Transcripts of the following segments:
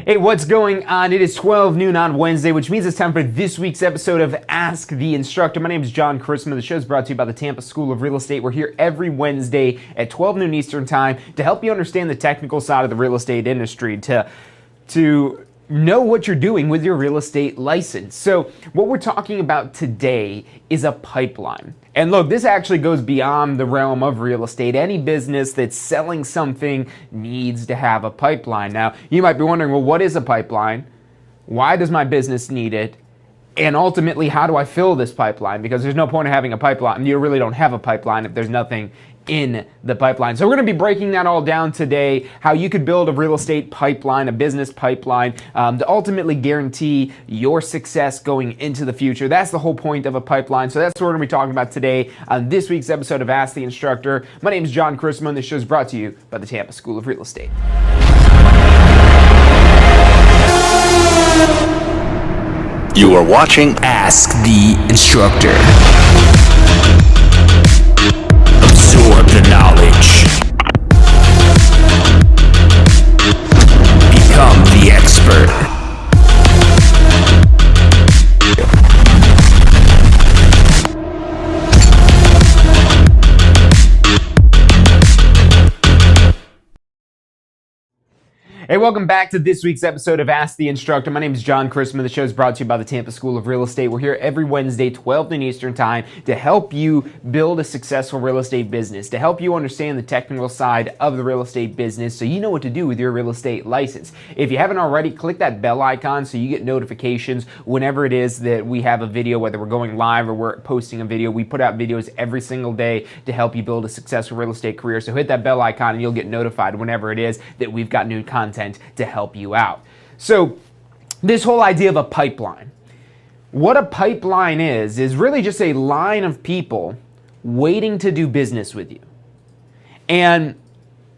Hey, what's going on? It is 12 noon on Wednesday, which means it's time for this week's episode of Ask the Instructor. My name is John Chrisman. The show is brought to you by the Tampa School of Real Estate. We're here every Wednesday at 12 noon Eastern time to help you understand the technical side of the real estate industry, to know what you're doing with your real estate license. So what we're talking about today is a pipeline. And look, this actually goes beyond the realm of real estate. Any business that's selling something needs to have a pipeline. Now, you might be wondering, well, what is a pipeline? Why does my business need it? And ultimately, how do I fill this pipeline? Because there's no point in having a pipeline. You really don't have a pipeline if there's nothing in the pipeline. So we're going to be breaking that all down today, how you could build a real estate pipeline, a business pipeline, to ultimately guarantee your success going into the future. That's the whole point of a pipeline. So that's what we're going to be talking about today on this week's episode of Ask the Instructor. My name is John Chrisman. This show is brought to you by the Tampa School of Real Estate. You are watching Ask the Instructor. Absorb the knowledge. Become the expert. Hey, welcome back to this week's episode of Ask the Instructor. My name is John Chrisman. The show is brought to you by the Tampa School of Real Estate. We're here every Wednesday, 12 noon Eastern time, to help you build a successful real estate business, to help you understand the technical side of the real estate business so you know what to do with your real estate license. If you haven't already, click that bell icon so you get notifications whenever it is that we have a video, whether we're going live or we're posting a video. We put out videos every single day to help you build a successful real estate career. So hit that bell icon and you'll get notified whenever it is that we've got new content to help you out. So this whole idea of a pipeline, what a pipeline is really just a line of people waiting to do business with you. And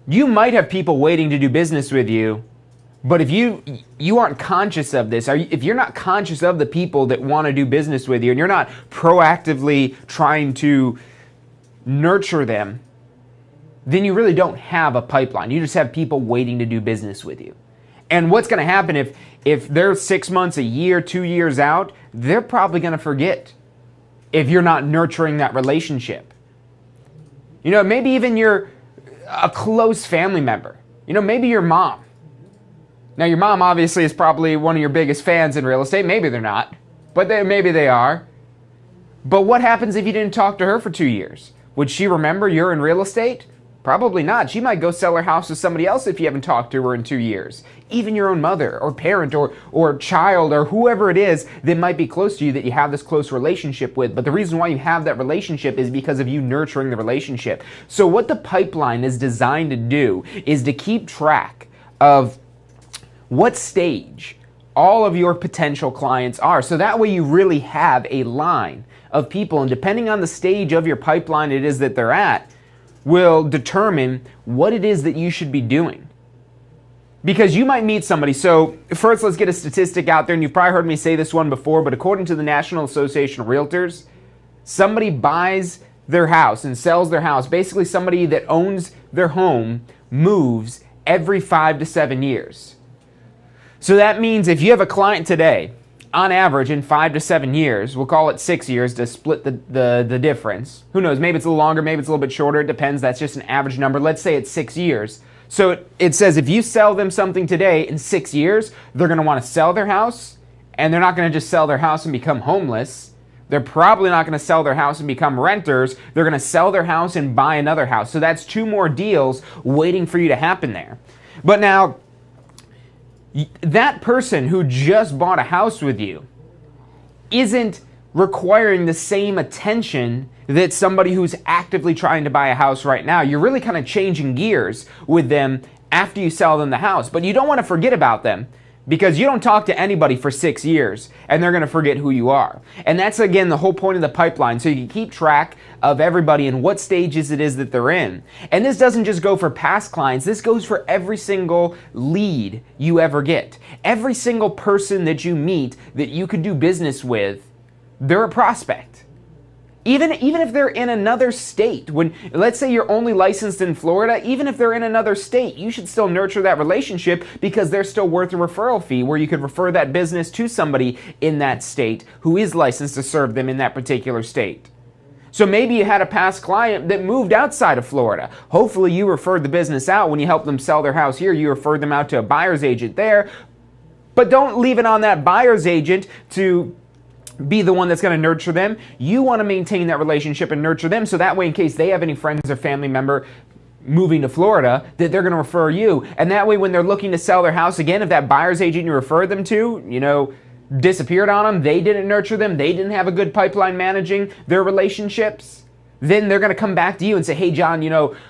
you might have people waiting to do business with you, but if you aren't conscious of this, if you're not conscious of the people that want to do business with you, and you're not proactively trying to nurture them, then you really don't have a pipeline. You just have people waiting to do business with you. And what's going to happen if they're 6 months, a year, 2 years out, they're probably going to forget if you're not nurturing that relationship. You know, maybe even you're a close family member. You know, maybe your mom. Now, your mom obviously is probably one of your biggest fans in real estate. Maybe they're not, but maybe they are. But what happens if you didn't talk to her for 2 years? Would she remember you're in real estate? Probably not. She might go sell her house to somebody else if you haven't talked to her in 2 years. Even your own mother or parent or child or whoever it is that might be close to you that you have this close relationship with. But the reason why you have that relationship is because of you nurturing the relationship. So what the pipeline is designed to do is to keep track of what stage all of your potential clients are. So that way you really have a line of people, and depending on the stage of your pipeline it is that they're at, will determine what it is that you should be doing. Because you might meet somebody. So first, let's get a statistic out there, and you've probably heard me say this one before, but according to the National Association of Realtors, somebody buys their house and sells their house. Basically, somebody that owns their home moves every 5 to 7 years. So that means if you have a client today, on average, in 5 to 7 years, we'll call it 6 years to split the difference. Who knows? Maybe it's a little longer, maybe it's a little bit shorter. It depends. That's just an average number. Let's say it's 6 years. So it says if you sell them something today, in 6 years, they're going to want to sell their house, and they're not going to just sell their house and become homeless. They're probably not going to sell their house and become renters. They're going to sell their house and buy another house. So that's 2 more deals waiting for you to happen there. But now, that person who just bought a house with you isn't requiring the same attention that somebody who's actively trying to buy a house right now. You're really kind of changing gears with them after you sell them the house. But you don't want to forget about them, because you don't talk to anybody for 6 years and they're going to forget who you are. And that's, again, the whole point of the pipeline, so you can keep track of everybody and what stages it is that they're in. And this doesn't just go for past clients. This goes for every single lead you ever get. Every single person that you meet that you could do business with, they're a prospect. Even if they're in another state, let's say you're only licensed in Florida, even if they're in another state, you should still nurture that relationship, because they're still worth a referral fee where you could refer that business to somebody in that state who is licensed to serve them in that particular state. So maybe you had a past client that moved outside of Florida. Hopefully you referred the business out. When you helped them sell their house here, you referred them out to a buyer's agent there. But don't leave it on that buyer's agent to be the one that's going to nurture them. You want to maintain that relationship and nurture them, so that way, in case they have any friends or family member moving to Florida, that they're going to refer you. And that way, when they're looking to sell their house again, if that buyer's agent you referred them to, disappeared on them, they didn't nurture them, they didn't have a good pipeline managing their relationships, then they're going to come back to you and say, hey, John,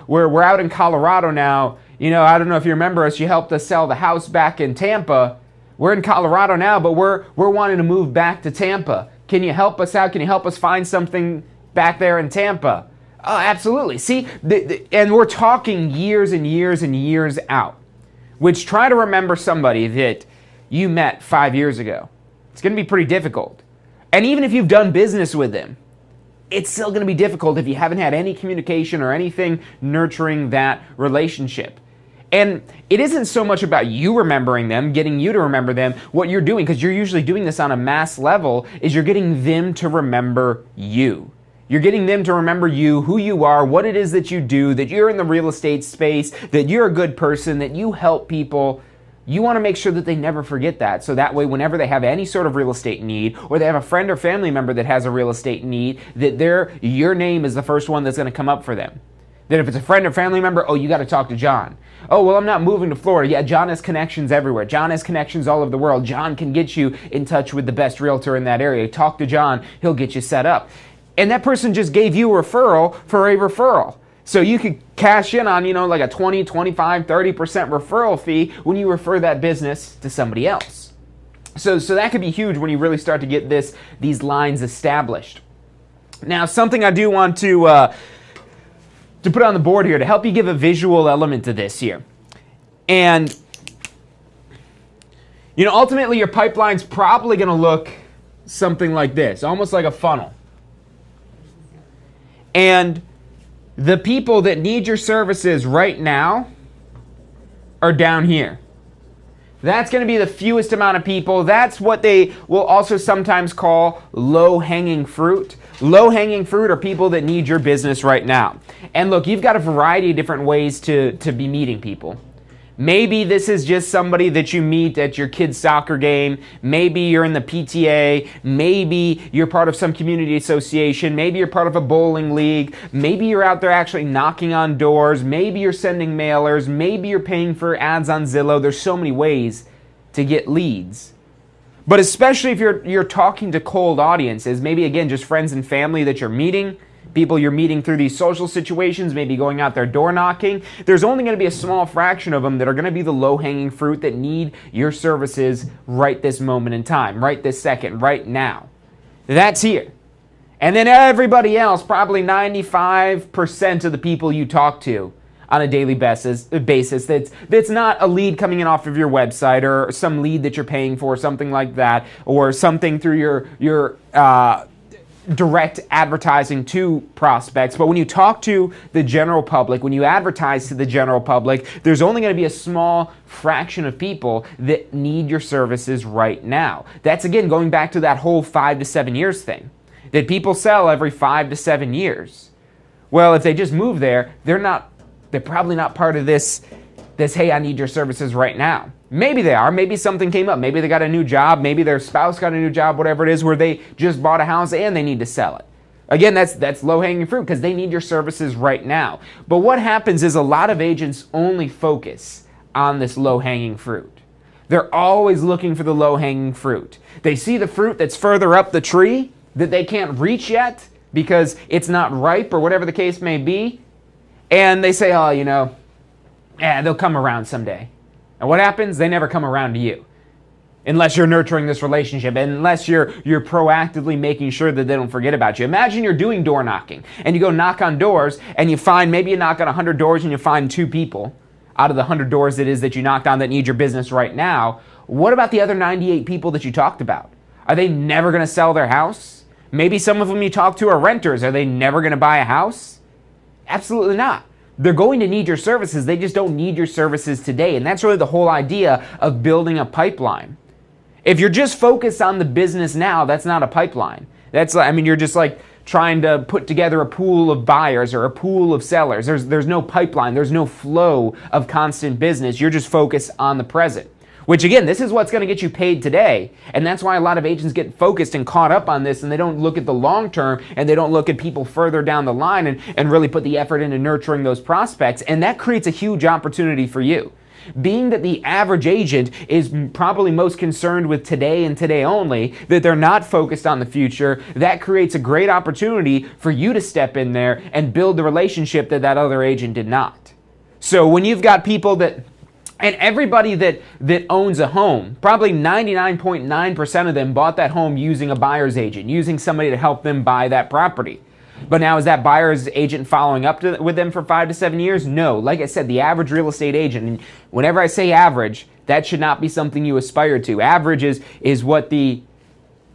we're out in Colorado now. I don't know if you remember us. You helped us sell the house back in Tampa. We're in Colorado now, but we're wanting to move back to Tampa. Can you help us out? Can you help us find something back there in Tampa? Oh, absolutely. See, and we're talking years and years and years out, which, try to remember somebody that you met 5 years ago. It's going to be pretty difficult. And even if you've done business with them, it's still going to be difficult if you haven't had any communication or anything nurturing that relationship. And it isn't so much about you remembering them, getting you to remember them. What you're doing, because you're usually doing this on a mass level, is you're getting them to remember you. You're getting them to remember you, who you are, what it is that you do, that you're in the real estate space, that you're a good person, that you help people. You want to make sure that they never forget that. So that way, whenever they have any sort of real estate need, or they have a friend or family member that has a real estate need, that your name is the first one that's going to come up for them. That if it's a friend or family member, oh, you got to talk to John. Oh, well, I'm not moving to Florida. Yeah, John has connections everywhere. John has connections all over the world. John can get you in touch with the best realtor in that area. Talk to John. He'll get you set up. And that person just gave you a referral for a referral. So you could cash in on, like a 20, 25, 30% referral fee when you refer that business to somebody else. So that could be huge when you really start to get these lines established. Now, something I do want to put on the board here to help you give a visual element to this here. And, ultimately your pipeline's probably going to look something like this, almost like a funnel. And the people that need your services right now are down here. That's going to be the fewest amount of people. That's what they will also sometimes call low-hanging fruit. Low-hanging fruit are people that need your business right now. And look, you've got a variety of different ways to be meeting people. Maybe this is just somebody that you meet at your kid's soccer game. Maybe you're in the PTA. Maybe you're part of some community association. Maybe you're part of a bowling league. Maybe you're out there actually knocking on doors. Maybe you're sending mailers. Maybe you're paying for ads on Zillow. There's so many ways to get leads. But especially if you're talking to cold audiences, maybe again just friends and family that you're meeting, people you're meeting through these social situations, maybe going out there door knocking, there's only going to be a small fraction of them that are going to be the low-hanging fruit that need your services right this moment in time, right this second, right now. That's here. And then everybody else, probably 95% of the people you talk to on a daily basis that's not a lead coming in off of your website or some lead that you're paying for, something like that, or something through your direct advertising to prospects, but when you talk to the general public, when you advertise to the general public, there's only going to be a small fraction of people that need your services right now. That's again going back to that whole 5 to 7 years thing. That people sell every 5 to 7 years. Well, if they just move there, they're probably not part of this, hey, I need your services right now. Maybe they are. Maybe something came up. Maybe they got a new job. Maybe their spouse got a new job, whatever it is, where they just bought a house and they need to sell it. Again, that's low-hanging fruit because they need your services right now. But what happens is a lot of agents only focus on this low-hanging fruit. They're always looking for the low-hanging fruit. They see the fruit that's further up the tree that they can't reach yet because it's not ripe or whatever the case may be. And they say, oh, they'll come around someday. And what happens? They never come around to you. Unless you're nurturing this relationship, unless you're proactively making sure that they don't forget about you. Imagine you're doing door knocking, and you go knock on doors, and you find, maybe you knock on 100 doors, and you find 2 people out of the 100 doors it is that you knocked on that need your business right now. What about the other 98 people that you talked about? Are they never going to sell their house? Maybe some of them you talk to are renters. Are they never going to buy a house? Absolutely not. They're going to need your services. They just don't need your services today. And that's really the whole idea of building a pipeline. If you're just focused on the business now, that's not a pipeline. You're just like trying to put together a pool of buyers or a pool of sellers. There's no pipeline. There's no flow of constant business. You're just focused on the present. Which again, this is what's going to get you paid today. And that's why a lot of agents get focused and caught up on this, and they don't look at the long term, and they don't look at people further down the line and really put the effort into nurturing those prospects. And that creates a huge opportunity for you. Being that the average agent is probably most concerned with today and today only, that they're not focused on the future, that creates a great opportunity for you to step in there and build the relationship that other agent did not. So when you've got people and everybody that owns a home, probably 99.9% of them bought that home using a buyer's agent, using somebody to help them buy that property. But now, is that buyer's agent following up with them for 5 to 7 years? No. Like I said, the average real estate agent, and whenever I say average, that should not be something you aspire to. Average is what the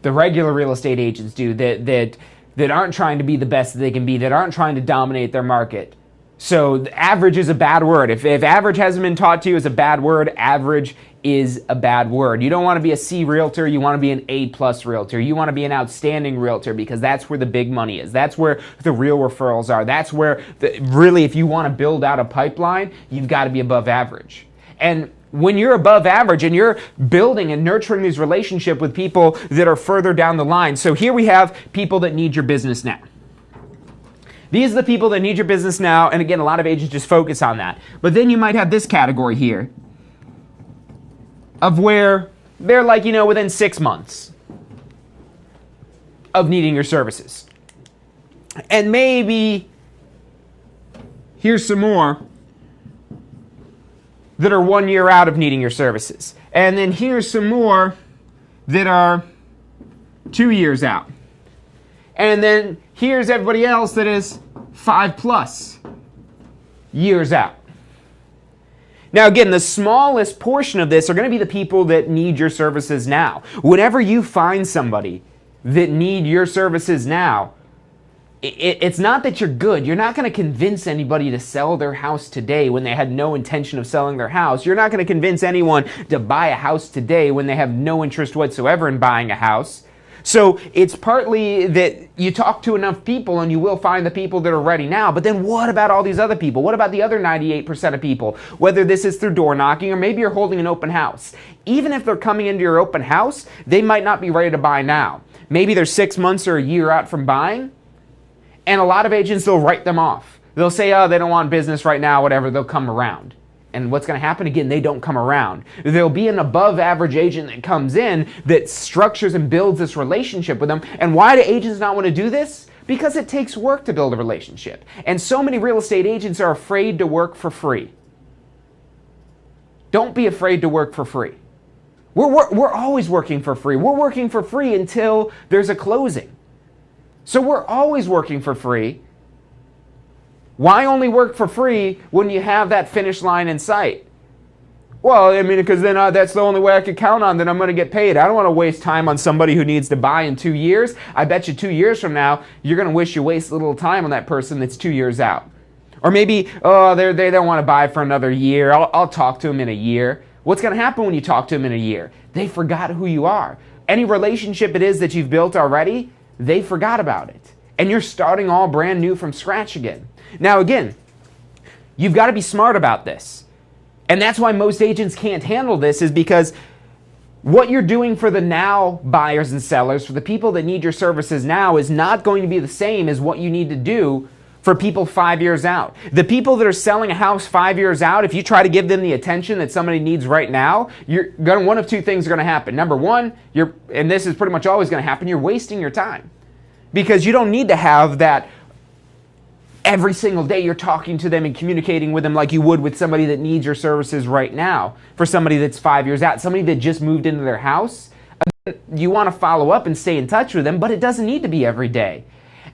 regular real estate agents do, that aren't trying to be the best that they can be, that aren't trying to dominate their market. So average is a bad word. If average hasn't been taught to you as a bad word, average is a bad word. You don't want to be a C realtor. You want to be an A+ realtor. You want to be an outstanding realtor because that's where the big money is. That's where the real referrals are. That's where really, if you want to build out a pipeline, you've got to be above average. And when you're above average and you're building and nurturing these relationships with people that are further down the line. So here we have people that need your business now. These are the people that need your business now, and again, a lot of agents just focus on that. But then you might have this category here of where they're like, within 6 months of needing your services. And maybe here's some more that are 1 year out of needing your services. And then here's some more that are 2 years out. And then here's everybody else that is 5+ years out. Now again, the smallest portion of this are going to be the people that need your services now. Whenever you find somebody that need your services now, it's not that you're good. You're not going to convince anybody to sell their house today when they had no intention of selling their house. You're not going to convince anyone to buy a house today when they have no interest whatsoever in buying a house. So it's partly that you talk to enough people and you will find the people that are ready now. But then what about all these other people? What about the other 98% of people? Whether this is through door knocking or maybe you're holding an open house. Even if they're coming into your open house, they might not be ready to buy now. Maybe they're 6 months or a year out from buying. And a lot of agents, they'll write them off. They'll say, oh, they don't want business right now, whatever, they'll come around. And what's going to happen again, they don't come around. There'll be an above average agent that comes in that structures and builds this relationship with them. And why do agents not want to do this? Because it takes work to build a relationship. And so many real estate agents are afraid to work for free. Don't be afraid to work for free. We're always working for free. We're working for free until there's a closing. So we're always working for free. Why only work for free when you have that finish line in sight? Well, I mean, because then that's the only way I could count on that I'm going to get paid. I don't want to waste time on somebody who needs to buy in 2 years. I bet you 2 years from now, you're going to wish you wasted a little time on that person that's 2 years out. Or maybe, they don't want to buy for another year. I'll talk to them in a year. What's going to happen when you talk to them in a year? They forgot who you are. Any relationship it is that you've built already, they forgot about it. And you're starting all brand new from scratch again. Now, again, you've got to be smart about this. And that's why most agents can't handle this, is because what you're doing for the now buyers and sellers, for the people that need your services now, is not going to be the same as what you need to do for people 5 years out. The people that are selling a house 5 years out, if you try to give them the attention that somebody needs right now, one of two things are going to happen. Number one, and this is pretty much always going to happen, you're wasting your time. Because you don't need to have that every single day you're talking to them and communicating with them like you would with somebody that needs your services right now. For somebody that's 5 years out, somebody that just moved into their house, you want to follow up and stay in touch with them, but it doesn't need to be every day.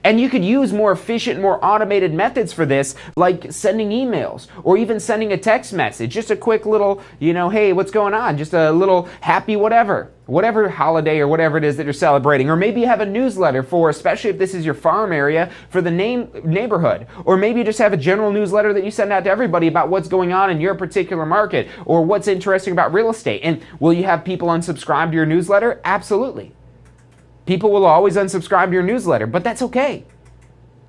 And you could use more efficient, more automated methods for this, like sending emails or even sending a text message. Just a quick little, hey, what's going on? Just a little happy whatever holiday or whatever it is that you're celebrating. Or maybe you have a newsletter for, especially if this is your farm area, for the neighborhood. Or maybe you just have a general newsletter that you send out to everybody about what's going on in your particular market or what's interesting about real estate. And will you have people unsubscribe to your newsletter? Absolutely. People will always unsubscribe to your newsletter, but that's okay.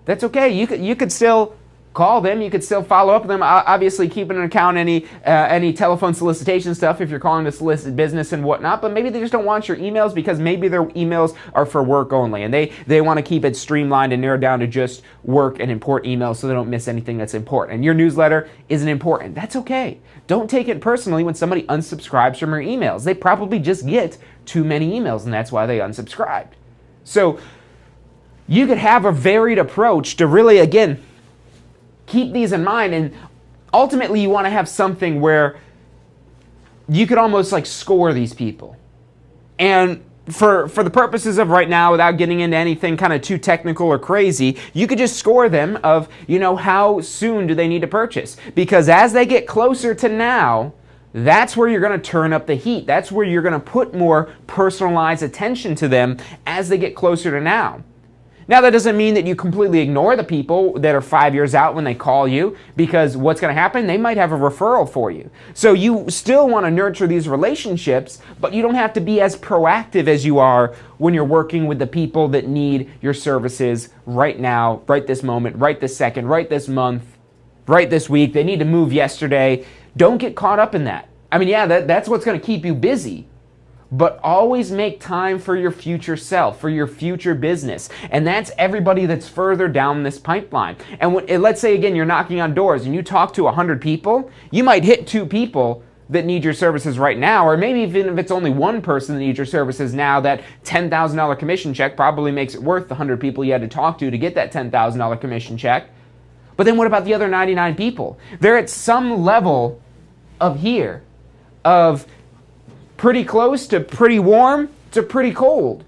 That's okay. You could still call them. You could still follow up with them. Obviously, keeping an account any telephone solicitation stuff if you're calling to solicit business and whatnot. But maybe they just don't want your emails because maybe their emails are for work only, and they want to keep it streamlined and narrowed down to just work and important emails so they don't miss anything that's important. And your newsletter isn't important. That's okay. Don't take it personally when somebody unsubscribes from your emails. They probably just get too many emails, and that's why they unsubscribed. So you could have a varied approach to really, again, keep these in mind. And ultimately, you want to have something where you could almost like score these people. And for the purposes of right now, without getting into anything kind of too technical or crazy, you could just score them of, how soon do they need to purchase? Because as they get closer to now, that's where you're going to turn up the heat. That's where you're going to put more personalized attention to them as they get closer to now. Now, that doesn't mean that you completely ignore the people that are 5 years out when they call you, because what's going to happen? They might have a referral for you. So you still want to nurture these relationships, but you don't have to be as proactive as you are when you're working with the people that need your services right now, right this moment, right this second, right this month, right this week. They need to move yesterday. Don't get caught up in that. I mean, yeah, that's what's going to keep you busy. But always make time for your future self, for your future business. And that's everybody that's further down this pipeline. And let's say, again, you're knocking on doors and you talk to 100 people, you might hit 2 people that need your services right now, or maybe even if it's only one person that needs your services now, that $10,000 commission check probably makes it worth the 100 people you had to talk to get that $10,000 commission check. But then what about the other 99 people? They're at some level of pretty close to pretty warm to pretty cold.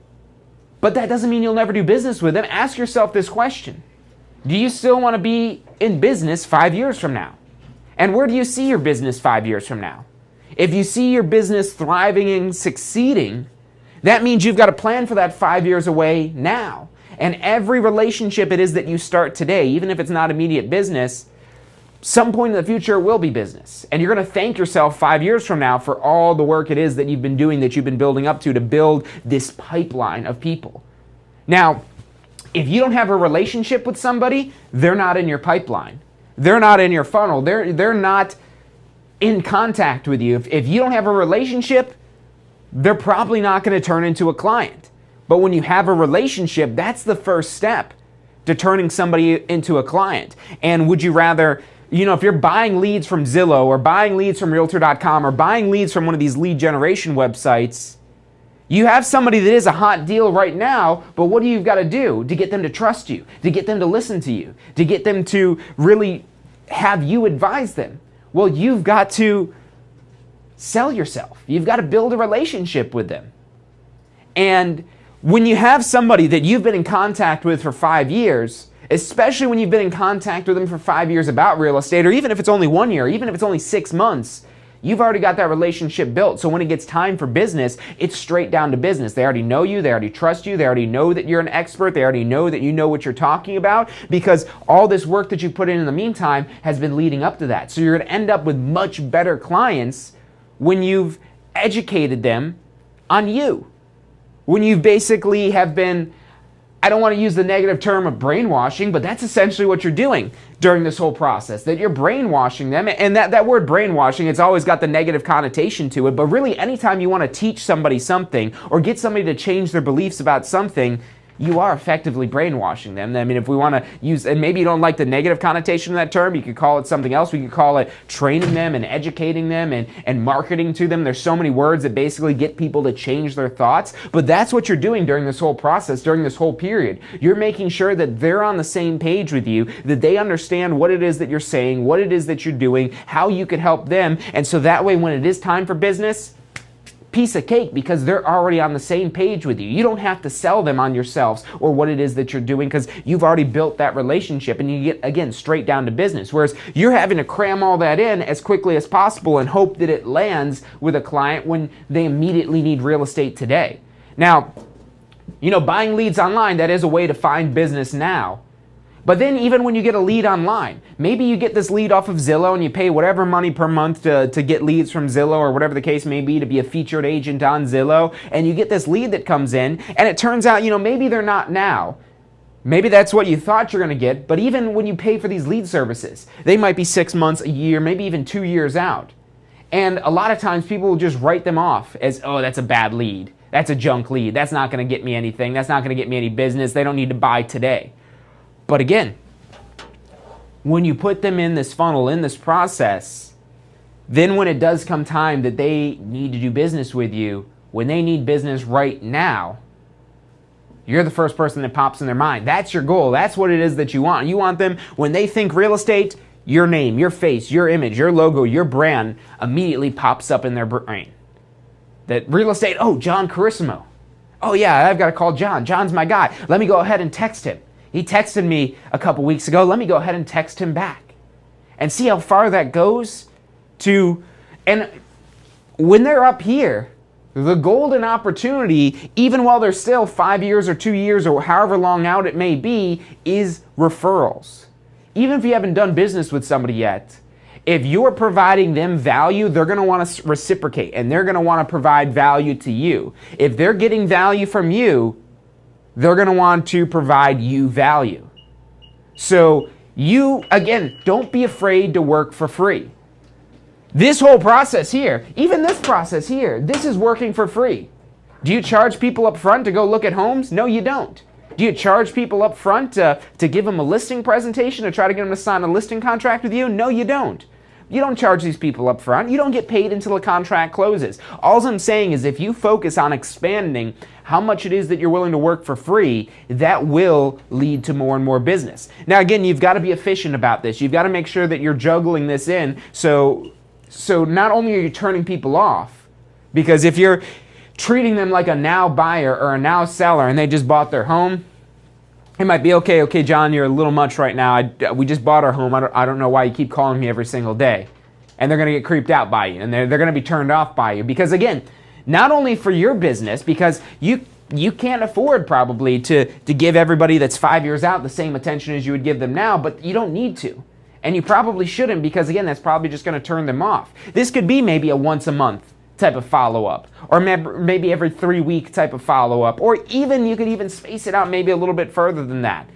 But that doesn't mean you'll never do business with them. Ask yourself this question. Do you still want to be in business 5 years from now? And where do you see your business 5 years from now? If you see your business thriving and succeeding, that means you've got a plan for that 5 years away now. And every relationship it is that you start today, even if it's not immediate business, some point in the future it will be business. And you're going to thank yourself 5 years from now for all the work it is that you've been doing, that you've been building up to build this pipeline of people. Now, if you don't have a relationship with somebody, they're not in your pipeline. They're not in your funnel. They're not in contact with you. If you don't have a relationship, they're probably not going to turn into a client. But when you have a relationship, that's the first step to turning somebody into a client. And would you rather, if you're buying leads from Zillow or buying leads from Realtor.com or buying leads from one of these lead generation websites, you have somebody that is a hot deal right now, but what do you got to do to get them to trust you, to get them to listen to you, to get them to really have you advise them? Well, you've got to sell yourself. You've got to build a relationship with them. And when you have somebody that you've been in contact with for 5 years, especially when you've been in contact with them for 5 years about real estate, or even if it's only 1 year, even if it's only 6 months, You've already got that relationship built. So when it gets time for business, it's straight down to business. They already know you. They already trust you. They already know that you're an expert. They already know that you know what you're talking about, because all this work that you put in the meantime has been leading up to that. So you're going to end up with much better clients when you've educated them on you. When you basically have been, I don't want to use the negative term of brainwashing, but that's essentially what you're doing during this whole process, that you're brainwashing them. And that word brainwashing, it's always got the negative connotation to it, but really anytime you want to teach somebody something or get somebody to change their beliefs about something, you are effectively brainwashing them. I mean, if we want to use, and maybe you don't like the negative connotation of that term, you could call it something else. We could call it training them and educating them and marketing to them. There's so many words that basically get people to change their thoughts, but that's what you're doing during this whole process, during this whole period. You're making sure that they're on the same page with you, that they understand what it is that you're saying, what it is that you're doing, how you could help them, and so that way when it is time for business, piece of cake, because they're already on the same page with you. You don't have to sell them on yourselves or what it is that you're doing, because you've already built that relationship and you get, again, straight down to business. Whereas you're having to cram all that in as quickly as possible and hope that it lands with a client when they immediately need real estate today. Now, buying leads online, that is a way to find business now. But then even when you get a lead online, maybe you get this lead off of Zillow and you pay whatever money per month to get leads from Zillow or whatever the case may be, to be a featured agent on Zillow, and you get this lead that comes in and it turns out, maybe they're not now. Maybe that's what you thought you're going to get, but even when you pay for these lead services, they might be 6 months, a year, maybe even 2 years out. And a lot of times people will just write them off as, oh, that's a bad lead. That's a junk lead. That's not going to get me anything. That's not going to get me any business. They don't need to buy today. But again, when you put them in this funnel, in this process, then when it does come time that they need to do business with you, when they need business right now, you're the first person that pops in their mind. That's your goal. That's what it is that you want. You want them, when they think real estate, your name, your face, your image, your logo, your brand immediately pops up in their brain. That real estate, oh, John Carissimo. Oh yeah, I've got to call John. John's my guy. Let me go ahead and text him. He texted me a couple weeks ago. Let me go ahead and text him back and see how far that goes to. And when they're up here, the golden opportunity, even while they're still 5 years or 2 years or however long out it may be, is referrals. Even if you haven't done business with somebody yet, if you're providing them value, they're going to want to reciprocate and they're going to want to provide value to you. If they're getting value from you, they're going to want to provide you value. So you, again, don't be afraid to work for free. This whole process here, even this process here, this is working for free. Do you charge people up front to go look at homes? No, you don't. Do you charge people up front to give them a listing presentation to try to get them to sign a listing contract with you? No, you don't. You don't charge these people up front. You don't get paid until the contract closes. All I'm saying is if you focus on expanding how much it is that you're willing to work for free, that will lead to more and more business. Now, again, you've got to be efficient about this. You've got to make sure that you're juggling this in. So not only are you turning people off, because if you're treating them like a now buyer or a now seller and they just bought their home, it might be, okay, John, you're a little much right now. We just bought our home. I don't know why you keep calling me every single day. And they're going to get creeped out by you, and they're going to be turned off by you. Because again, not only for your business, because you can't afford probably to give everybody that's 5 years out the same attention as you would give them now, but you don't need to. And you probably shouldn't, because again, that's probably just going to turn them off. This could be maybe a once a month type of follow-up, or maybe every 3 week type of follow-up, or even you could even space it out maybe a little bit further than that.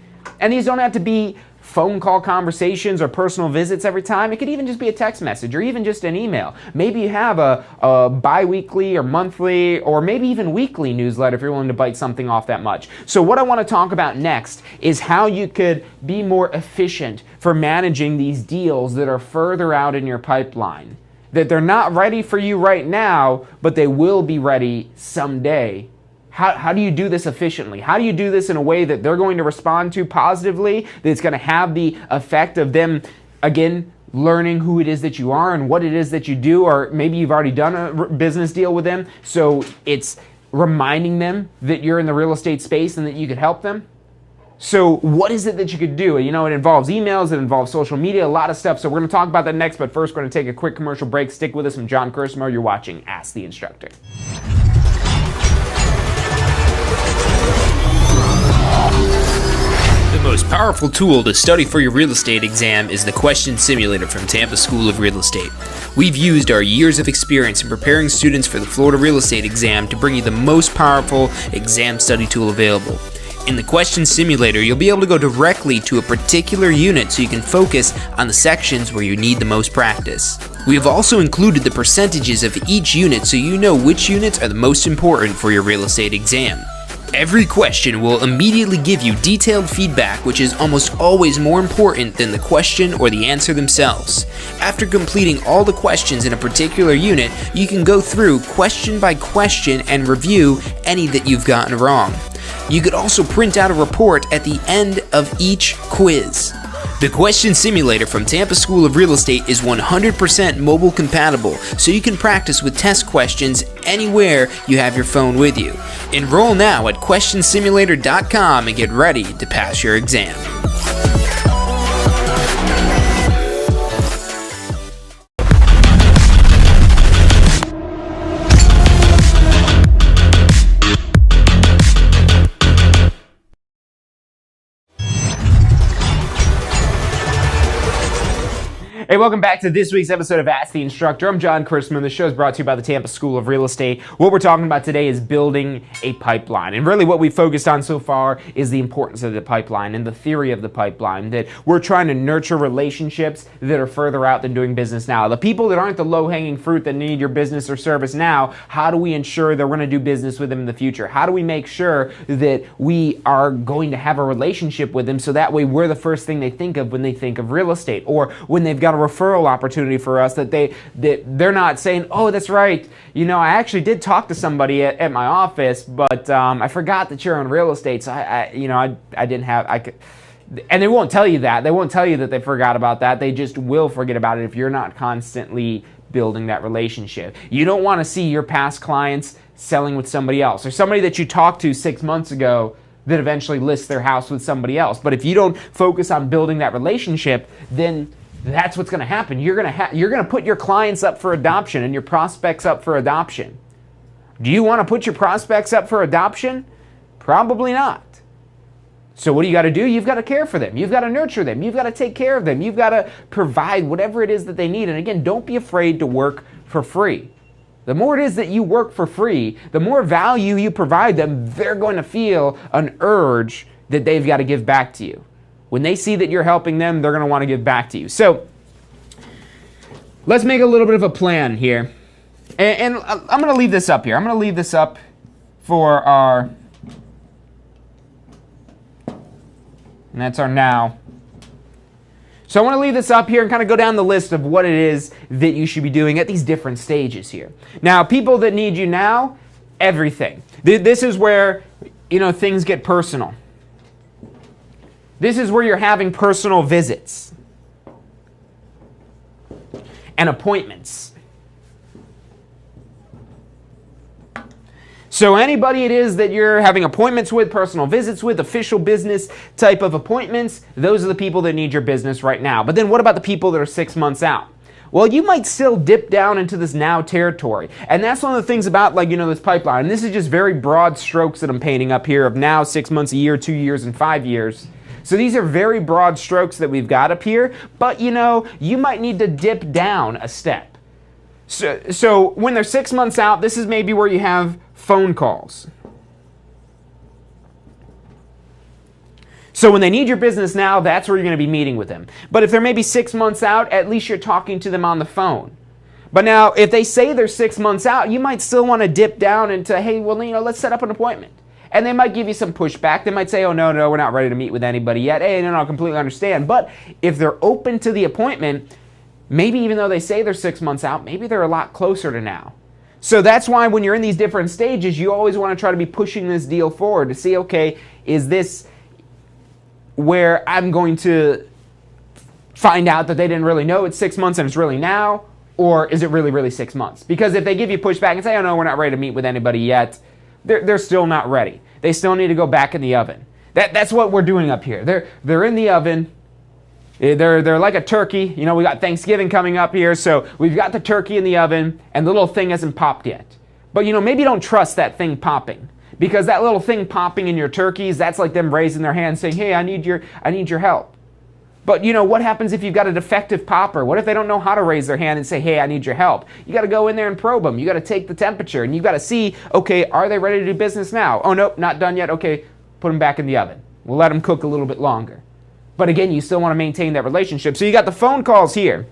And these don't have to be phone call conversations or personal visits every time. It could even just be a text message or even just an email. Maybe you have a bi-weekly or monthly or maybe even weekly newsletter if you're willing to bite something off that much. So what I want to talk about next is how you could be more efficient for managing these deals that are further out in your pipeline. That they're not ready for you right now, but they will be ready someday. How do you do this efficiently? How do you do this in a way that they're going to respond to positively, that's going to have the effect of them, again, learning who it is that you are and what it is that you do, or maybe you've already done a business deal with them, so it's reminding them that you're in the real estate space and that you could help them? So what is it that you could do? You know, it involves emails, it involves social media, a lot of stuff. So we're going to talk about that next, but first we're going to take a quick commercial break. Stick with us. I'm John Kursmo. You're watching Ask the Instructor. The most powerful tool to study for your real estate exam is the Question Simulator from Tampa School of Real Estate. We've used our years of experience in preparing students for the Florida real estate exam to bring you the most powerful exam study tool available. In the Question Simulator, you'll be able to go directly to a particular unit so you can focus on the sections where you need the most practice. We have also included the percentages of each unit so you know which units are the most important for your real estate exam. Every question will immediately give you detailed feedback, which is almost always more important than the question or the answer themselves. After completing all the questions in a particular unit, you can go through question by question and review any that you've gotten wrong. You could also print out a report at the end of each quiz. The Question Simulator from Tampa School of Real Estate is 100% mobile compatible, so you can practice with test questions anywhere you have your phone with you. Enroll now at questionsimulator.com and get ready to pass your exam. Hey, welcome back to this week's episode of Ask the Instructor. I'm John Kursmo. The show is brought to you by the Tampa School of Real Estate. What we're talking about today is building a pipeline. And really what we've focused on so far is the importance of the pipeline and the theory of the pipeline, that we're trying to nurture relationships that are further out than doing business now. The people that aren't the low-hanging fruit that need your business or service now, how do we ensure that we're going to do business with them in the future? How do we make sure that we are going to have a relationship with them so that way we're the first thing they think of when they think of real estate, or when they've got a referral opportunity for us, that they're not saying, oh, that's right, you know, I actually did talk to somebody at my office, but I forgot that you're in real estate, so I didn't have, I could. And they won't tell you that. They won't tell you that they forgot about that. They just will forget about it if you're not constantly building that relationship. You don't want to see your past clients selling with somebody else, or somebody that you talked to 6 months ago that eventually lists their house with somebody else. But if you don't focus on building that relationship, then that's what's going to happen. You're going to put your clients up for adoption and your prospects up for adoption. Do you want to put your prospects up for adoption? Probably not. So what do you got to do? You've got to care for them. You've got to nurture them. You've got to take care of them. You've got to provide whatever it is that they need. And again, don't be afraid to work for free. The more it is that you work for free, the more value you provide them, they're going to feel an urge that they've got to give back to you. When they see that you're helping them, they're going to want to give back to you. So let's make a little bit of a plan here. And I'm going to leave this up here. I'm going to leave this up for our, and that's our now. So I want to leave this up here and kind of go down the list of what it is that you should be doing at these different stages here. Now, people that need you now, everything. This is where, you know, things get personal. This is where you're having personal visits and appointments. So anybody it is that you're having appointments with, personal visits with, official business type of appointments, those are the people that need your business right now. But then what about the people that are 6 months out? Well, you might still dip down into this now territory. And that's one of the things about, like, you know, this pipeline. And this is just very broad strokes that I'm painting up here of now, 6 months, a year, 2 years, and 5 years. So these are very broad strokes that we've got up here, but you know, you might need to dip down a step. So when they're 6 months out, this is maybe where you have phone calls. So when they need your business now, that's where you're going to be meeting with them. But if they're maybe 6 months out, at least you're talking to them on the phone. But now, if they say they're 6 months out, you might still want to dip down into, hey, well, you know, let's set up an appointment. And they might give you some pushback. They might say, oh, no, we're not ready to meet with anybody yet. Hey, no, I completely understand. But if they're open to the appointment, maybe even though they say they're 6 months out, maybe they're a lot closer to now. So that's why when you're in these different stages, you always want to try to be pushing this deal forward to see, okay, is this where I'm going to find out that they didn't really know it's 6 months and it's really now? Or is it really, really 6 months? Because if they give you pushback and say, oh, no, we're not ready to meet with anybody yet, they're still not ready. They still need to go back in the oven. That's what we're doing up here. They're in the oven. They're like a turkey. You know, we got Thanksgiving coming up here, so we've got the turkey in the oven, and the little thing hasn't popped yet. But, you know, maybe don't trust that thing popping, because that little thing popping in your turkeys, that's like them raising their hand saying, hey, I need your help. But, you know, what happens if you've got a defective popper? What if they don't know how to raise their hand and say, hey, I need your help? You got to go in there and probe them. You got to take the temperature, and you got to see, okay, are they ready to do business now? Oh, nope, not done yet. Okay, put them back in the oven. We'll let them cook a little bit longer. But again, you still want to maintain that relationship. So you got the phone calls here.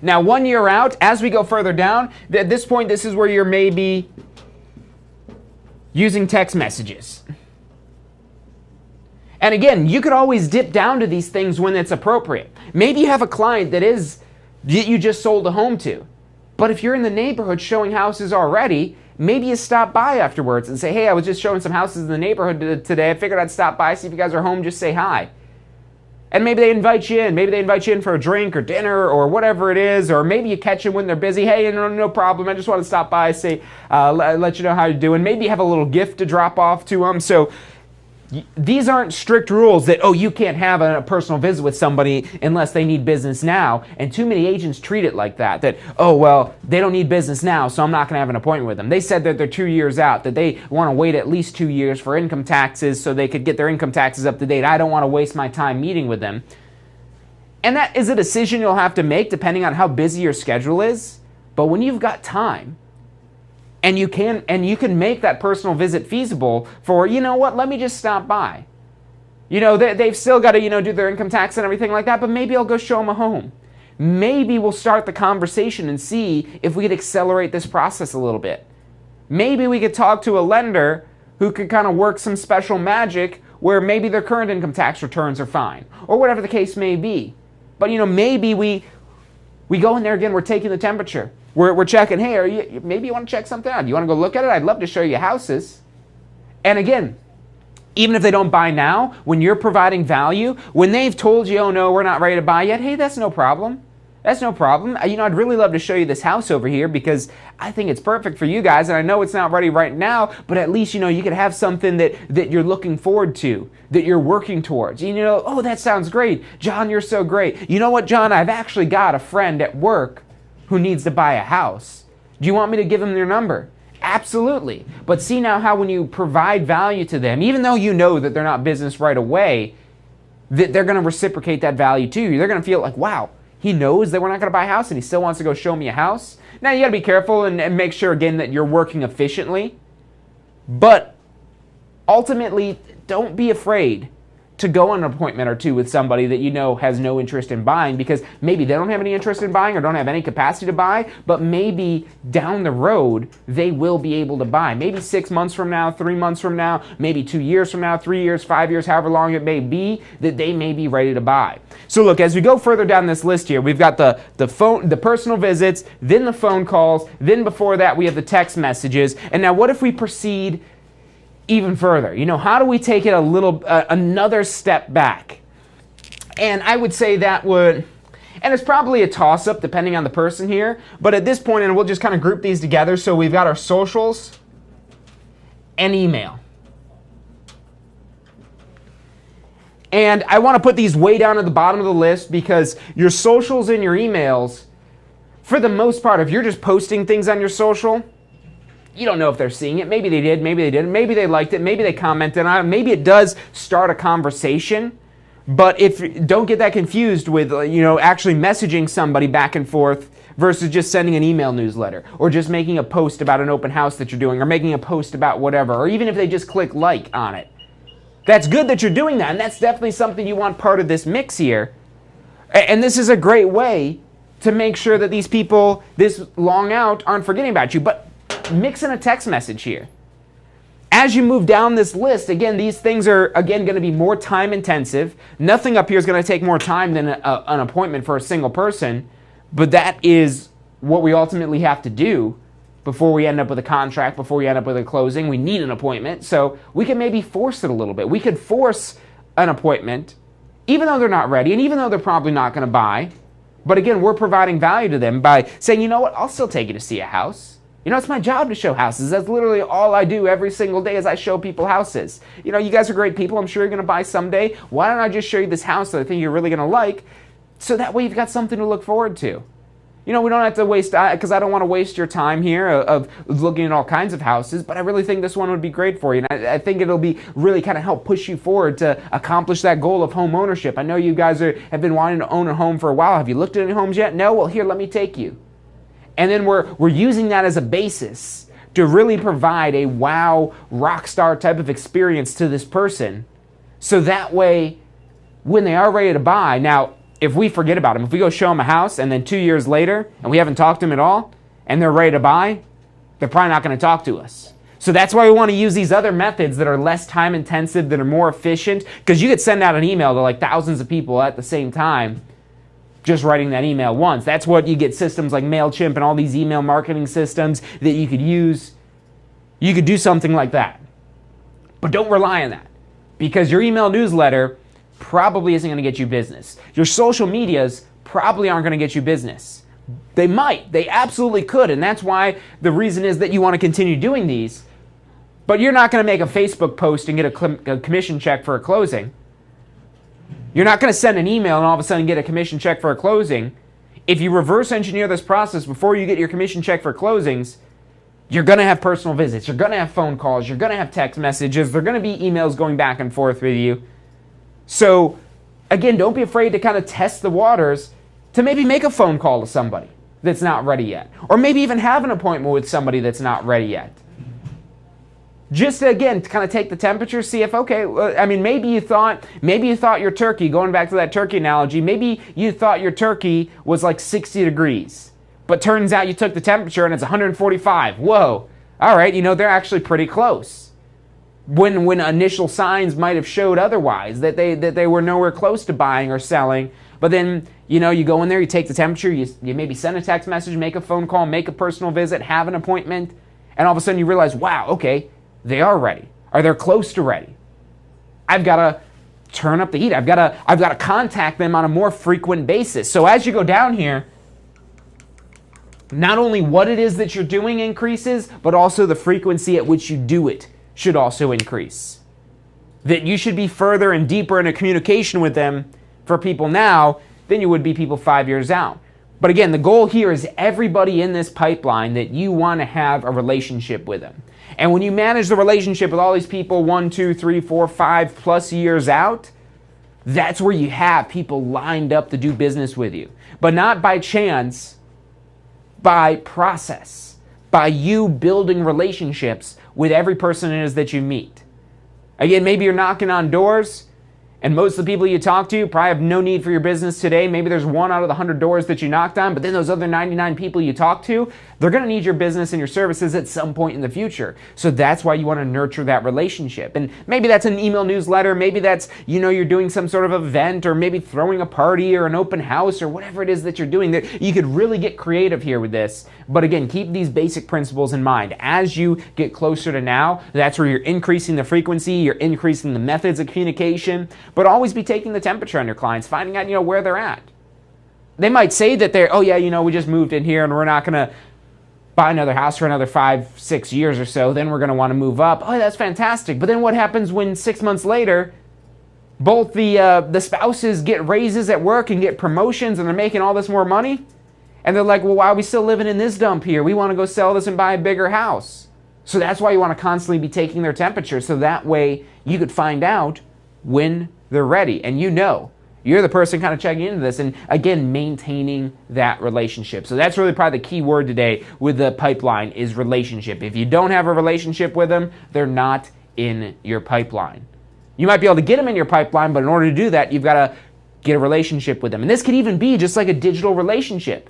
Now, 1 year out, as we go further down, at this point, this is where you're maybe using text messages. And again, you could always dip down to these things when it's appropriate. Maybe you have a client that you just sold a home to. But if you're in the neighborhood showing houses already, maybe you stop by afterwards and say, hey, I was just showing some houses in the neighborhood today. I figured I'd stop by, see if you guys are home, just say hi. And maybe they invite you in. Maybe they invite you in for a drink or dinner or whatever it is. Or maybe you catch them when they're busy. Hey, no problem. I just want to stop by, say, let you know how you're doing. Maybe you have a little gift to drop off to them. So these aren't strict rules that, oh, you can't have a personal visit with somebody unless they need business now. And too many agents treat it like that, oh, well, they don't need business now, so I'm not going to have an appointment with them. They said that they're 2 years out, that they want to wait at least 2 years for income taxes so they could get their income taxes up to date. I don't want to waste my time meeting with them. And that is a decision you'll have to make depending on how busy your schedule is. But when you've got time, and you can make that personal visit feasible for, you know what, let me just stop by. You know, they've still got to, you know, do their income tax and everything like that, but maybe I'll go show them a home. Maybe we'll start the conversation and see if we could accelerate this process a little bit. Maybe we could talk to a lender who could kind of work some special magic where maybe their current income tax returns are fine, or whatever the case may be. But, you know, maybe we go in there again, we're taking the temperature. We're checking, hey, maybe you want to check something out? Do you want to go look at it? I'd love to show you houses. And again, even if they don't buy now, when you're providing value, when they've told you, oh no, we're not ready to buy yet, hey, that's no problem. That's no problem. You know, I'd really love to show you this house over here because I think it's perfect for you guys, and I know it's not ready right now, but at least, you know, you could have something that you're looking forward to, that you're working towards. You know, oh, that sounds great. John, you're so great. You know what, John, I've actually got a friend at work who needs to buy a house. Do you want me to give them your number? Absolutely. But see now how when you provide value to them, even though you know that they're not business right away, that they're going to reciprocate that value to you. They're going to feel like, wow, he knows that we're not going to buy a house and he still wants to go show me a house. Now you got to be careful and make sure again that you're working efficiently. But ultimately, don't be afraid to go on an appointment or two with somebody that you know has no interest in buying, because maybe they don't have any interest in buying or don't have any capacity to buy, but maybe down the road they will be able to buy. Maybe 6 months from now, 3 months from now, maybe 2 years from now, 3 years, 5 years, however long it may be, that they may be ready to buy. So look, as we go further down this list here, we've got the phone, the personal visits, then the phone calls, then before that we have the text messages. And now what if we proceed even further? You know, how do we take it a little, another step back? And I would say that would, and it's probably a toss-up depending on the person here, but at this point, and we'll just kind of group these together, so we've got our socials and email. And I want to put these way down at the bottom of the list because your socials and your emails, for the most part, if you're just posting things on your social, you don't know if they're seeing it. Maybe they did, maybe they didn't, maybe they liked it, maybe they commented on it, maybe it does start a conversation. But don't get that confused with, you know, actually messaging somebody back and forth versus just sending an email newsletter or just making a post about an open house that you're doing or making a post about whatever, or even if they just click like on it. That's good that you're doing that, and that's definitely something you want part of this mix here. And this is a great way to make sure that these people this long out aren't forgetting about you. But mix in a text message here. As you move down this list, again, these things are, again, going to be more time intensive. Nothing up here is going to take more time than an appointment for a single person, but that is what we ultimately have to do before we end up with a contract, before we end up with a closing. We need an appointment, so we can maybe force it a little bit. We could force an appointment, even though they're not ready, and even though they're probably not going to buy. But again, we're providing value to them by saying, you know what, I'll still take you to see a house. It's my job to show houses. That's literally all I do every single day is I show people houses. You guys are great people. I'm sure you're going to buy someday. Why don't I just show you this house that I think you're really going to like, so that way you've got something to look forward to. We don't have to waste, because I don't want to waste your time here of looking at all kinds of houses, but I really think this one would be great for you. And I think it'll be really kind of help push you forward to accomplish that goal of home ownership. I know you guys have been wanting to own a home for a while. Have you looked at any homes yet? No? Well, here, let me take you. And then we're using that as a basis to really provide a wow, rock star type of experience to this person. So that way, when they are ready to buy, now, if we forget about them, if we go show them a house and then 2 years later and we haven't talked to them at all and they're ready to buy, they're probably not going to talk to us. So that's why we want to use these other methods that are less time intensive, that are more efficient, because you could send out an email to like thousands of people at the same time just writing that email once. That's what you get systems like MailChimp and all these email marketing systems that you could use. You could do something like that. But don't rely on that, because your email newsletter probably isn't going to get you business. Your social medias probably aren't going to get you business. They might. They absolutely could. And that's why the reason is that you want to continue doing these. But you're not going to make a Facebook post and get a commission check for a closing. You're not going to send an email and all of a sudden get a commission check for a closing. If you reverse engineer this process before you get your commission check for closings, you're going to have personal visits. You're going to have phone calls. You're going to have text messages. There are going to be emails going back and forth with you. So, again, don't be afraid to kind of test the waters, to maybe make a phone call to somebody that's not ready yet. Or maybe even have an appointment with somebody that's not ready yet. Just to, again, to kind of take the temperature, see if, okay, maybe you thought your turkey, going back to that turkey analogy, maybe you thought your turkey was like 60 degrees. But turns out you took the temperature and it's 145. Whoa. All right, they're actually pretty close. When initial signs might have showed otherwise, that they were nowhere close to buying or selling. But then, you go in there, you take the temperature, you maybe send a text message, make a phone call, make a personal visit, have an appointment, and all of a sudden you realize, wow, okay, they are ready. Or they're close to ready. I've got to turn up the heat. I've got to contact them on a more frequent basis. So as you go down here, not only what it is that you're doing increases, but also the frequency at which you do it should also increase. That you should be further and deeper in a communication with them for people now than you would be people 5 years out. But again, the goal here is everybody in this pipeline that you want to have a relationship with them. And when you manage the relationship with all these people 1, 2, 3, 4, 5+ years out, that's where you have people lined up to do business with you. But not by chance, by process, by you building relationships with every person it is that you meet. Again, maybe you're knocking on doors, and most of the people you talk to probably have no need for your business today. Maybe there's 1 out of the 100 doors that you knocked on, but then those other 99 people you talk to, they're going to need your business and your services at some point in the future. So that's why you want to nurture that relationship. And maybe that's an email newsletter. Maybe that's, you're doing some sort of event, or maybe throwing a party or an open house or whatever it is that you're doing. That you could really get creative here with this. But again, keep these basic principles in mind. As you get closer to now, that's where you're increasing the frequency, you're increasing the methods of communication, but always be taking the temperature on your clients, finding out, where they're at. They might say that we just moved in here and we're not going to buy another house for another 5-6 years or so. Then we're going to want to move up. Oh, that's fantastic. But then what happens when 6 months later, both the spouses get raises at work and get promotions and they're making all this more money? And they're like, well, why are we still living in this dump here? We want to go sell this and buy a bigger house. So that's why you want to constantly be taking their temperature, so that way you could find out when they're ready. And you're the person kind of checking into this, and again, maintaining that relationship. So that's really probably the key word today with the pipeline is relationship. If you don't have a relationship with them, they're not in your pipeline. You might be able to get them in your pipeline, but in order to do that, you've got to get a relationship with them. And this could even be just like a digital relationship.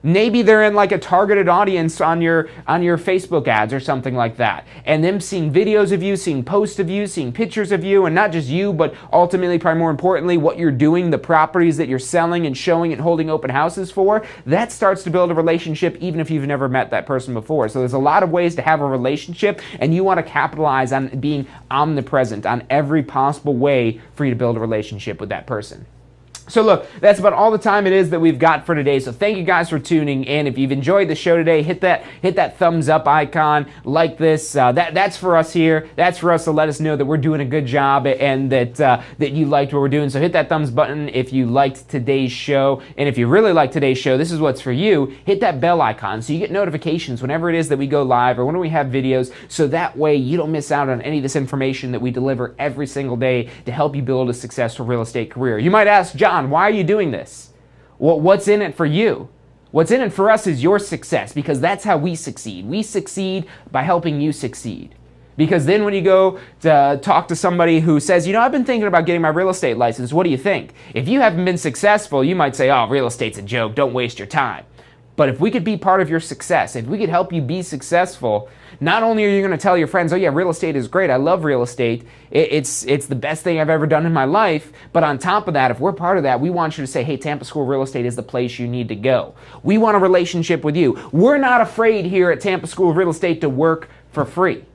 Maybe they're in like a targeted audience on your Facebook ads or something like that. And them seeing videos of you, seeing posts of you, seeing pictures of you, and not just you, but ultimately, probably more importantly, what you're doing, the properties that you're selling and showing and holding open houses for, that starts to build a relationship even if you've never met that person before. So there's a lot of ways to have a relationship, and you want to capitalize on being omnipresent on every possible way for you to build a relationship with that person. So look, that's about all the time it is that we've got for today. So thank you guys for tuning in. If you've enjoyed the show today, hit that thumbs up icon, like this. That's for us here. That's for us to let us know that we're doing a good job and that you liked what we're doing. So hit that thumbs button if you liked today's show. And if you really like today's show, this is what's for you. Hit that bell icon so you get notifications whenever it is that we go live or when we have videos. So that way you don't miss out on any of this information that we deliver every single day to help you build a successful real estate career. You might ask, John, why are you doing this? Well, what's in it for you? What's in it for us is your success, because that's how we succeed. We succeed by helping you succeed. Because then when you go to talk to somebody who says, I've been thinking about getting my real estate license, what do you think? If you haven't been successful, you might say, oh, real estate's a joke, don't waste your time. But if we could be part of your success, if we could help you be successful, not only are you going to tell your friends, oh yeah, real estate is great, I love real estate, it's the best thing I've ever done in my life, but on top of that, if we're part of that, we want you to say, hey, Tampa School Real Estate is the place you need to go. We want a relationship with you. We're not afraid here at Tampa School Real Estate to work for free.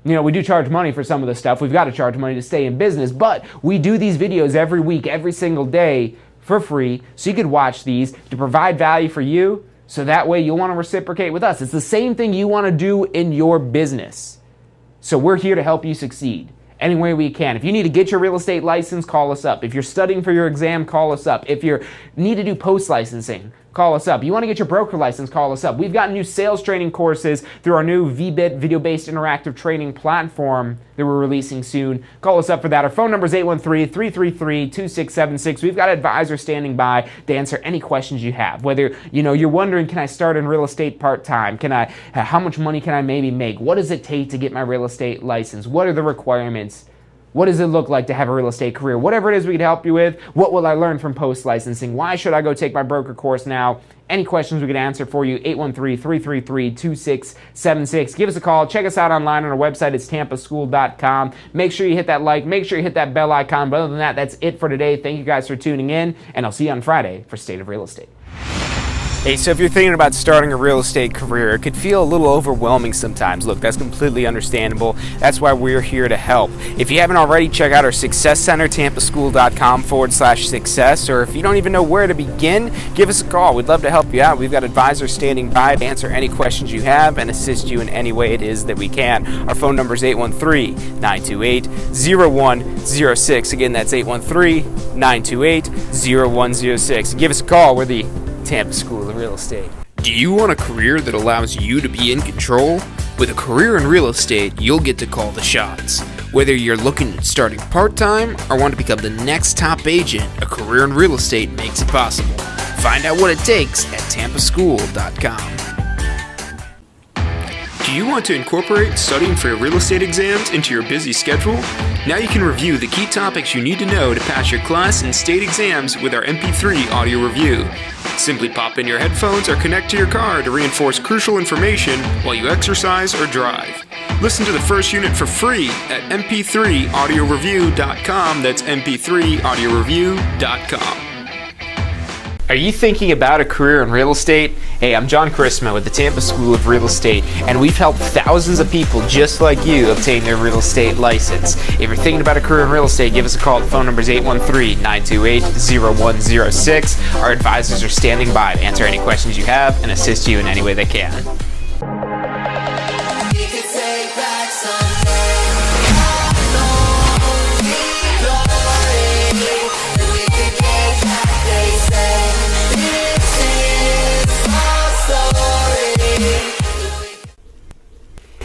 We do charge money for some of the stuff. We've got to charge money to stay in business, but we do these videos every week, every single day for free, so you could watch these to provide value for you, so that way you'll want to reciprocate with us. It's the same thing you want to do in your business. So we're here to help you succeed any way we can. If you need to get your real estate license, call us up. If you're studying for your exam, call us up. If you need to do post-licensing, call us up. You want to get your broker license, call us up. We've got new sales training courses through our new VBIT, video-based interactive training platform that we're releasing soon. Call us up for that. Our phone number is 813-333-2676. We've got advisors standing by to answer any questions you have. Whether, you're wondering, can I start in real estate part-time? How much money can I maybe make? What does it take to get my real estate license? What are the requirements? What does it look like to have a real estate career? Whatever it is we can help you with, what will I learn from post-licensing? Why should I go take my broker course now? Any questions we can answer for you, 813-333-2676. Give us a call. Check us out online on our website. It's tampaschool.com. Make sure you hit that like. Make sure you hit that bell icon. But other than that, that's it for today. Thank you guys for tuning in, and I'll see you on Friday for State of Real Estate. Hey, so if you're thinking about starting a real estate career, it could feel a little overwhelming sometimes. Look, that's completely understandable. That's why we're here to help. If you haven't already, check out our Success Center, tampaschool.com/success, or if you don't even know where to begin, give us a call. We'd love to help you out. We've got advisors standing by to answer any questions you have and assist you in any way it is that we can. Our phone number is 813-928-0106. Again, that's 813-928-0106. Give us a call. We're the Tampa School of Real Estate. Do you want a career that allows you to be in control? With a career in real estate, you'll get to call the shots. Whether you're looking at starting part-time or want to become the next top agent, a career in real estate makes it possible. Find out what it takes at tampaschool.com. Do you want to incorporate studying for your real estate exams into your busy schedule? Now you can review the key topics you need to know to pass your class and state exams with our MP3 audio review. Simply pop in your headphones or connect to your car to reinforce crucial information while you exercise or drive. Listen to the first unit for free at mp3audioreview.com. That's mp3audioreview.com. Are you thinking about a career in real estate? Hey, I'm John Chrisma with the Tampa School of Real Estate, and we've helped thousands of people just like you obtain their real estate license. If you're thinking about a career in real estate, give us a call. The phone number is 813-928-0106. Our advisors are standing by to answer any questions you have and assist you in any way they can.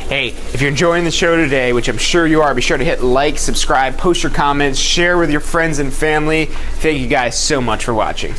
Hey, if you're enjoying the show today, which I'm sure you are, be sure to hit like, subscribe, post your comments, share with your friends and family. Thank you guys so much for watching.